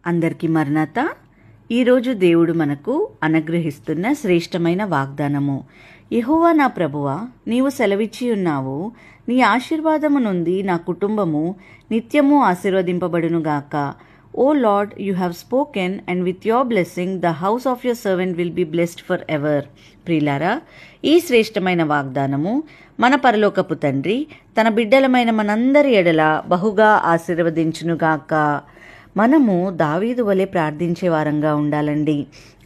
అందరికీ మరణాత. ఈరోజు దేవుడు మనకు అనుగ్రహిస్తున్న శ్రేష్టమైన వాగ్దానము. యెహోవా నా ప్రభువా, నీవు సెలవిచ్చి ఉన్నావు, నీ ఆశీర్వాదము నుండి నా కుటుంబము నిత్యము ఆశీర్వదింపబడునుగాక. O Lord, you have spoken, and with your blessing the house of your servant will be blessed forever. ప్రియులారా, ఈ శ్రేష్టమైన వాగ్దానము మన పరలోకపు తండ్రి తన బిడ్డలమైన మనందరి ఎడల బహుగా ఆశీర్వదించునుగాక. మనము దావీదు వలె ప్రార్థించే వారంగా ఉండాలండి.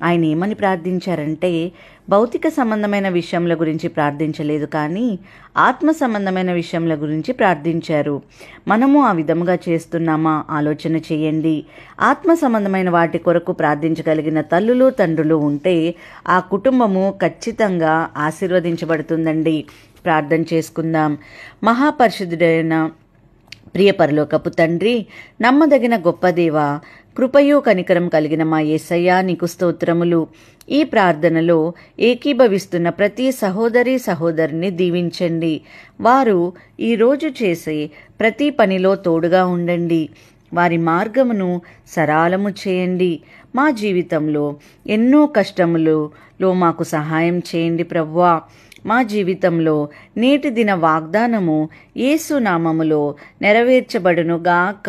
ఆయన ఏమని ప్రార్థించారంటే, భౌతిక సంబంధమైన విషయముల గురించి ప్రార్థించలేదు, కానీ ఆత్మ సంబంధమైన విషయముల గురించి ప్రార్థించారు. మనము ఆ విధముగా చేస్తున్నామా? ఆలోచన చేయండి. ఆత్మ సంబంధమైన వాటి కొరకు ప్రార్థించగలిగిన తల్లులు తండ్రులు ఉంటే ఆ కుటుంబము ఖచ్చితంగా ఆశీర్వదించబడుతుందండి. ప్రార్థన చేసుకుందాం. మహాపరిశుద్ధుడైన ప్రియ పరలోకపు తండ్రి, నమ్మదగిన గొప్ప దేవా, కృపయు కనికరం కలిగిన మా యేసయ్యా, నీకు స్తోత్రములు. ఈ ప్రార్థనలో ఏకీభవిస్తున్న ప్రతి సహోదరి సహోదరిని దీవించండి. వారు ఈరోజు చేసే ప్రతి పనిలో తోడుగా ఉండండి. వారి మార్గమును సరళము చేయండి. మా జీవితంలో ఎన్నో కష్టములలో మాకు సహాయం చేయండి ప్రభువా. మా జీవితంలో నేటి దిన వాగ్దానము యేసు నామములో నెరవేర్చబడునుగాక.